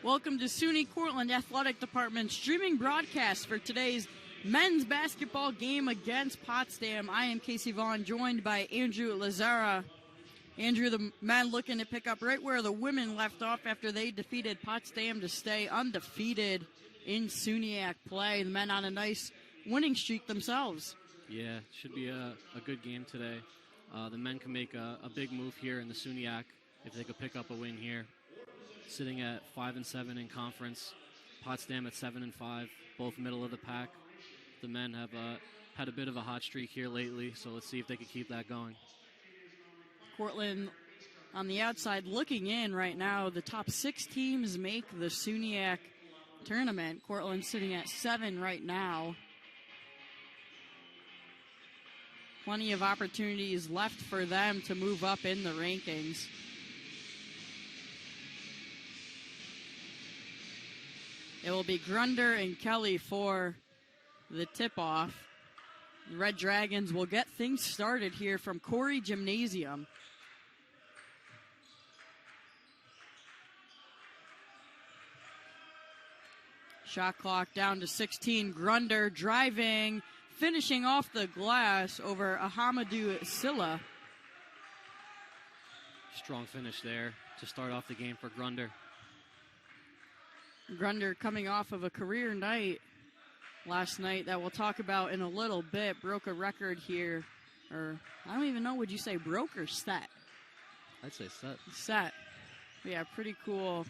Welcome to SUNY Cortland Athletic Department's streaming broadcast for today's men's basketball game against Potsdam. I am Casey Vaughn, joined by Andrew Lazara. Andrew, the men looking to pick up right where the women left off after they defeated Potsdam to stay undefeated in SUNYAC play. The men on a nice winning streak themselves. Yeah, should be a good game today. The men can make a big move here in the SUNYAC if they could pick up a win here. Sitting at 5-7 in conference, Potsdam at 7-5, both middle of the pack. The men have had a bit of a hot streak here lately, so let's see if they can keep that going. Cortland on the outside looking in right now. The top 6 teams make the SUNYAC tournament. Cortland sitting at 7 right now. Plenty of opportunities left for them to move up in the rankings. It will be Grunder and Kelly for the tip-off. The Red Dragons will get things started here from Corey Gymnasium. Shot clock down to 16. Grunder driving, finishing off the glass over Ahamadou Silla. Strong finish there to start off the game for Grunder. Grunder coming off of a career night last night that we'll talk about in a little bit. Broke a record here. Or, I don't even know, would you say broke or set? I'd say set. Set. Yeah, pretty cool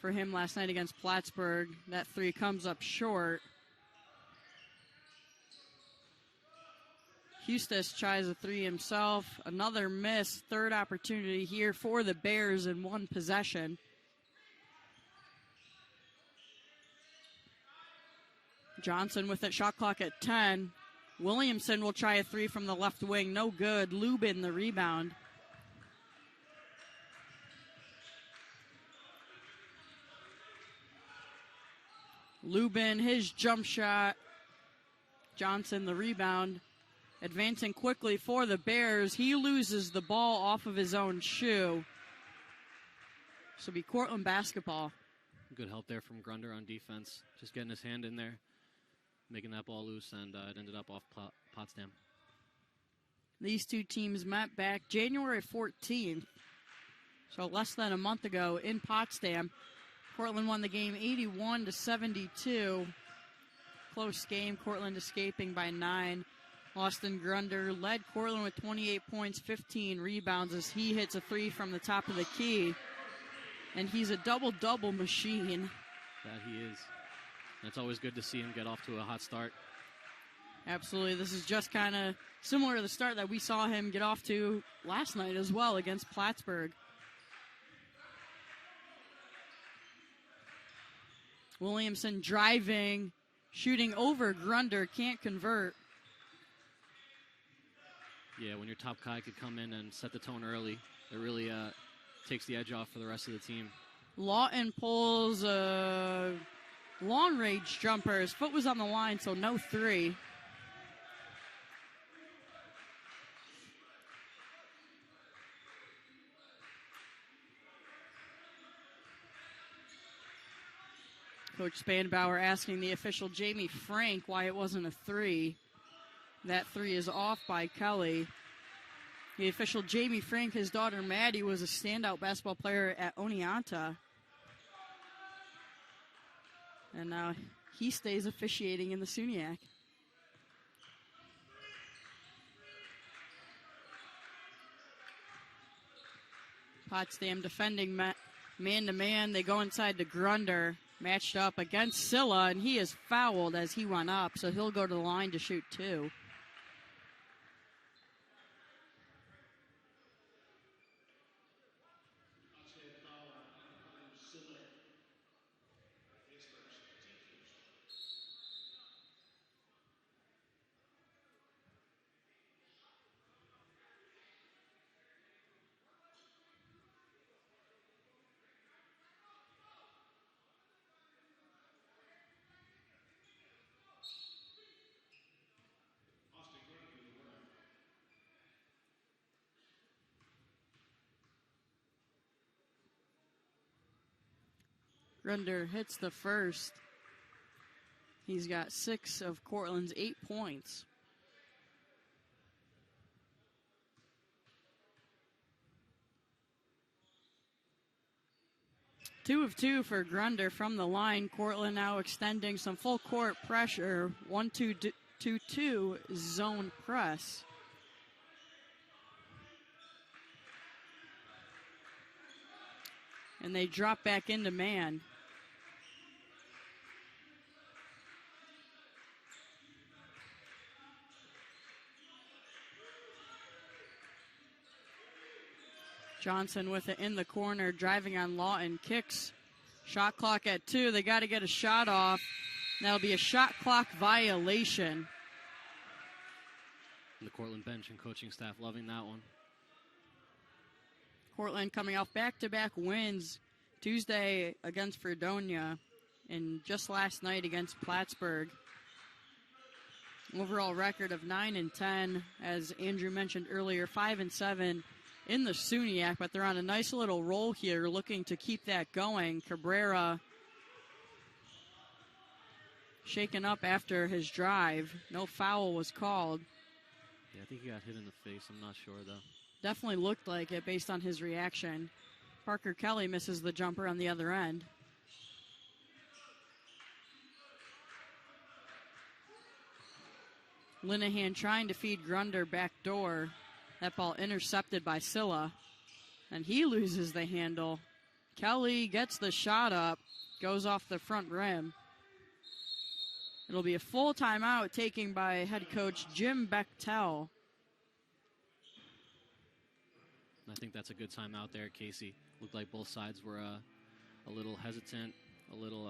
for him last night against Plattsburgh. That 3 comes up short. Hustis tries a 3 himself. Another miss. Third opportunity here for the Bears in one possession. Johnson with it, shot clock at 10. Williamson will try a 3 from the left wing, no good. Lubin the rebound. Lubin, his jump shot. Johnson the rebound. Advancing quickly for the Bears. He loses the ball off of his own shoe. This will be Cortland basketball. Good help there from Grunder on defense. Just getting his hand in there, making that ball loose, and it ended up off Potsdam. These two teams met back January 14th, so less than a month ago in Potsdam. Cortland won the game 81-72. Close game, Cortland escaping by 9. Austin Grunder led Cortland with 28 points, 15 rebounds as he hits a 3 from the top of the key. And he's a double-double machine. That he is. It's always good to see him get off to a hot start. Absolutely. This is just kind of similar to the start that we saw him get off to last night as well against Plattsburgh. Williamson driving, shooting over Grunder, can't convert. Yeah, when your top guy could come in and set the tone early, it really takes the edge off for the rest of the team. Lawton pulls a long-range jumper. His foot was on the line, so no 3. Coach Spanbauer asking the official Jamie Frank why it wasn't a 3. That 3 is off by Kelly. The official Jamie Frank, his daughter Maddie, was a standout basketball player at Oneonta. And now he stays officiating in the SUNYAC. Potsdam defending man-to-man. They go inside to Grunder, matched up against Silla, and he is fouled as he went up, so he'll go to the line to shoot 2. Grunder hits the first. He's got 6 of Cortland's 8 points. Two of 2 for Grunder from the line. Cortland now extending some full court pressure. 1-2-2 zone press. And they drop back into man. Johnson with it in the corner, driving on Lawton, kicks. Shot clock at 2. They got to get a shot off. That'll be a shot clock violation. The Cortland bench and coaching staff loving that one. Cortland coming off back-to-back wins Tuesday against Fredonia and just last night against Plattsburgh. Overall record of 9-10, as Andrew mentioned earlier, 5-7 in the SUNY, but they're on a nice little roll here, looking to keep that going. Cabrera shaken up after his drive. No foul was called. Yeah, I think he got hit in the face. I'm not sure, though. Definitely looked like it based on his reaction. Parker Kelly misses the jumper on the other end. Linehan trying to feed Grunder back door. That ball intercepted by Silla, and he loses the handle. Kelly gets the shot up, goes off the front rim. It'll be a full timeout taken by head coach Jim Bechtel. I think that's a good timeout there, Casey. Looked like both sides were a little hesitant, a little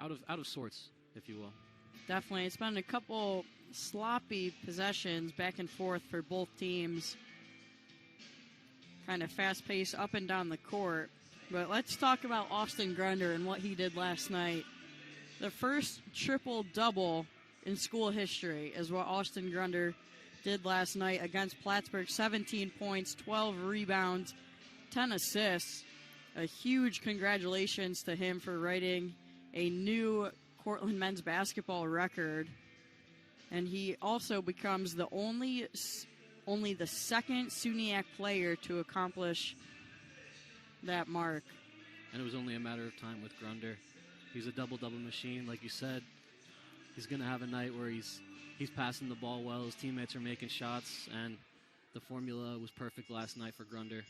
out of sorts, if you will. Definitely. It's been a couple sloppy possessions back and forth for both teams. Kind of fast-paced up and down the court. But let's talk about Austin Grunder and what he did last night. The first triple-double in school history is what Austin Grunder did last night against Plattsburgh. 17 points, 12 rebounds, 10 assists. A huge congratulations to him for writing a new Cortland men's basketball record. And he also becomes the only the second SUNYAC player to accomplish that mark. And it was only a matter of time with Grunder. He's a double-double machine, like you said. He's going to have a night where he's passing the ball well, his teammates are making shots, and the formula was perfect last night for Grunder.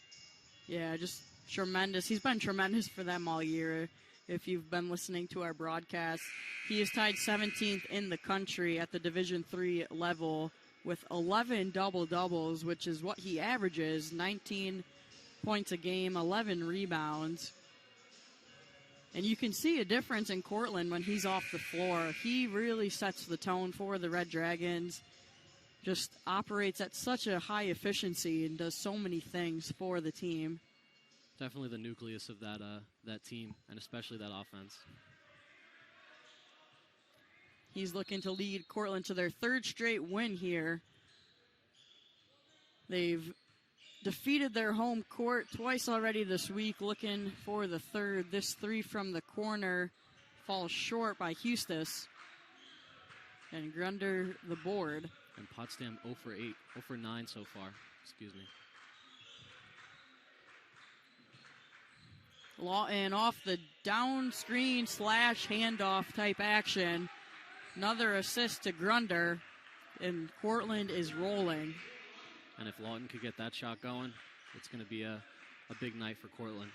Yeah, just tremendous. He's been tremendous for them all year. If you've been listening to our broadcast, he is tied 17th in the country at the Division III level with 11 double-doubles, which is what he averages, 19 points a game, 11 rebounds. And you can see a difference in Cortland when he's off the floor. He really sets the tone for the Red Dragons, just operates at such a high efficiency and does so many things for the team. Definitely the nucleus of that team, and especially that offense. He's looking to lead Cortland to their third straight win here. They've defeated their home court twice already this week, looking for the third. This 3 from the corner falls short by Hustis. And Grunder the board. And Potsdam 0 for 8, 0 for 9 so far. Excuse me. Lawton off the down screen / handoff type action. Another assist to Grunder, and Cortland is rolling. And if Lawton could get that shot going, it's going to be a big night for Cortland.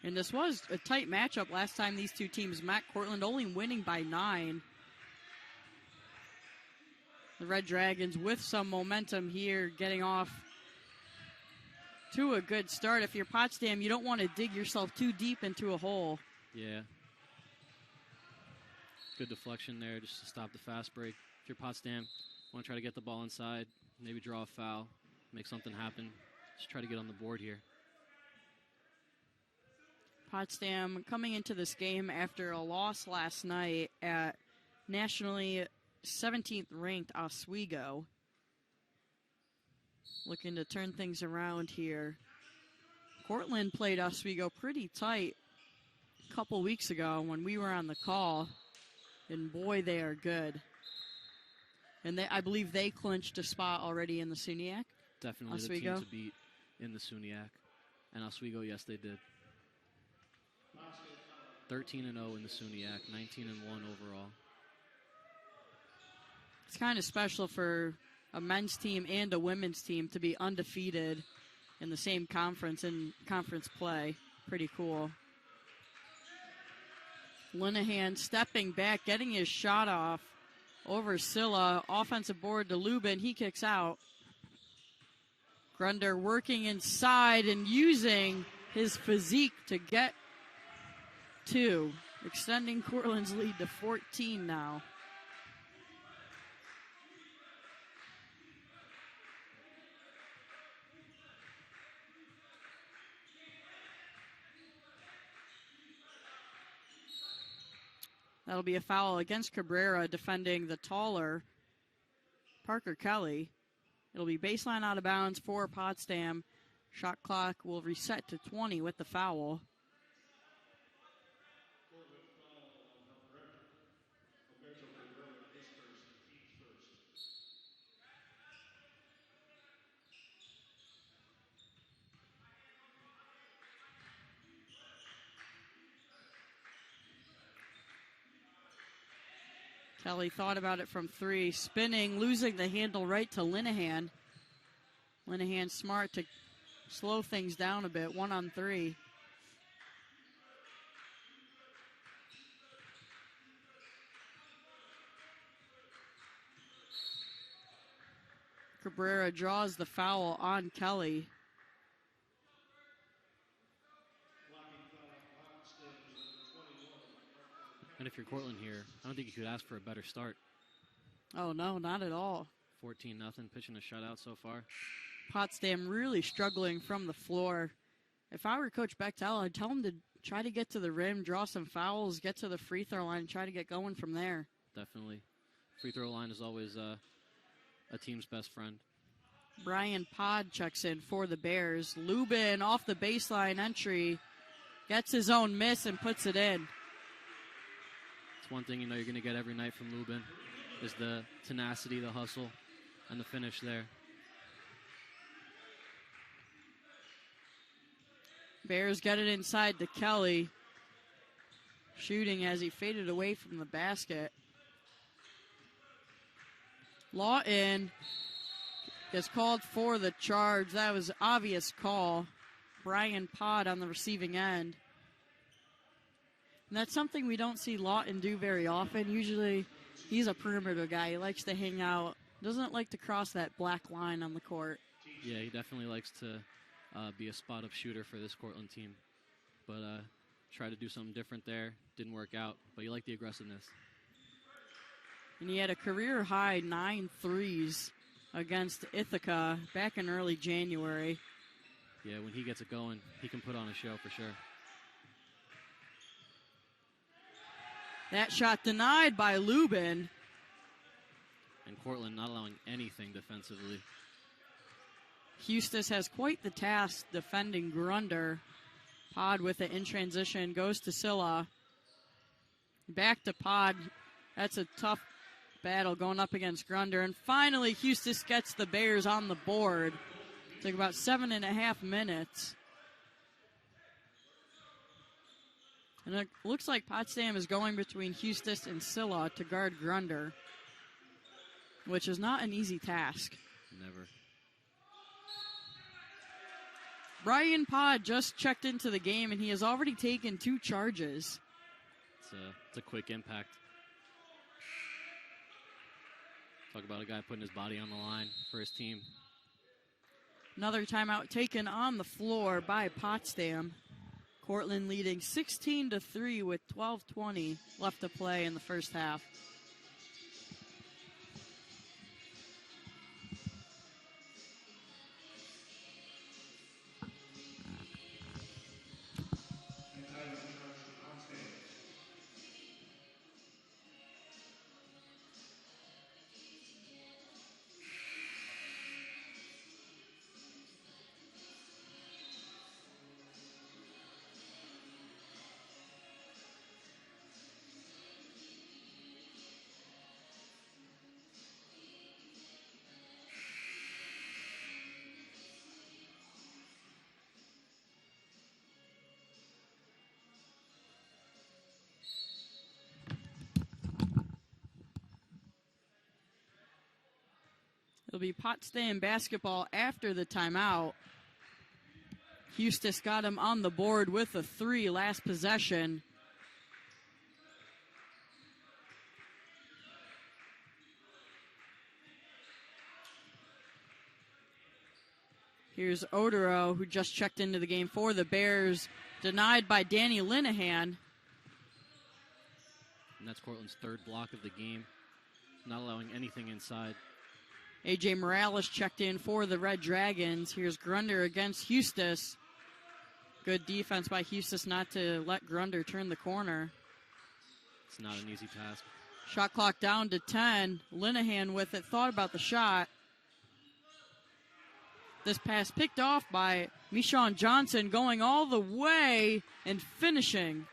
And this was a tight matchup last time these two teams met. Cortland only winning by 9. The Red Dragons with some momentum here, getting off to a good start. If you're Potsdam, you don't want to dig yourself too deep into a hole. Yeah. Good deflection there just to stop the fast break. If you're Potsdam, want to try to get the ball inside, maybe draw a foul, make something happen. Just try to get on the board here. Potsdam coming into this game after a loss last night at nationally 17th ranked Oswego. Looking to turn things around here. Cortland played Oswego pretty tight a couple weeks ago when we were on the call, and boy, they are good. And I believe they clinched a spot already in the SUNYAC. Definitely Oswego. the team to beat in the SUNYAC. And Oswego, yes, they did. 13-0 in the SUNYAC, 19-1 overall. It's kind of special for a men's team and a women's team to be undefeated in the same conference in conference play. Pretty cool. Linehan stepping back, getting his shot off over Silla. Offensive board to Lubin. He kicks out. Grunder working inside and using his physique to get two, extending Cortland's lead to 14 now. That'll be a foul against Cabrera, defending the taller Parker Kelly. It'll be baseline out of bounds for Potsdam. Shot clock will reset to 20 with the foul. Kelly thought about it from three, spinning, losing the handle right to Linehan. Linehan smart to slow things down a bit, 1 on 3. Cabrera draws the foul on Kelly. And if you're Cortland here, I don't think you could ask for a better start. Oh, no, not at all. 14-0, pitching a shutout so far. Potsdam really struggling from the floor. If I were Coach Bechtel, I'd tell him to try to get to the rim, draw some fouls, get to the free throw line, and try to get going from there. Definitely. Free throw line is always a team's best friend. Brian Pod checks in for the Bears. Lubin off the baseline entry, gets his own miss and puts it in. It's one thing you know you're going to get every night from Lubin is the tenacity, the hustle, and the finish there. Bears get it inside to Kelly. Shooting as he faded away from the basket. Lawton is called for the charge. That was an obvious call. Brian Pod on the receiving end. And that's something we don't see Lawton do very often. Usually he's a perimeter guy. He likes to hang out. Doesn't like to cross that black line on the court. Yeah, he definitely likes to be a spot-up shooter for this Cortland team. But tried to do something different there. Didn't work out, but you like the aggressiveness. And he had a career-high 9 threes against Ithaca back in early January. Yeah, when he gets it going, he can put on a show for sure. That shot denied by Lubin. And Cortland not allowing anything defensively. Hustis has quite the task defending Grunder. Pod with it in transition, goes to Silla. Back to Pod. That's a tough battle going up against Grunder. And finally, Hustis gets the Bears on the board. Took about 7.5 minutes. And it looks like Potsdam is going between Hustis and Silla to guard Grunder, which is not an easy task. Never. Brian Pod just checked into the game, and he has already taken 2 charges. It's a quick impact. Talk about a guy putting his body on the line for his team. Another timeout taken on the floor by Potsdam. Cortland leading 16-3 with 12:20 left to play in the first half. It'll be Potsdam basketball after the timeout. Eustis got him on the board with a 3 last possession. Here's Odero, who just checked into the game for the Bears. Denied by Danny Linehan. And that's Cortland's 3rd block of the game. Not allowing anything inside. A.J. Morales checked in for the Red Dragons. Here's Grunder against Eustis. Good defense by Eustis not to let Grunder turn the corner. It's not an easy task. Shot clock down to 10. Linehan with it, thought about the shot. This pass picked off by Michon Johnson, going all the way and finishing.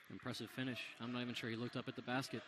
Impressive finish. I'm not even sure he looked up at the basket.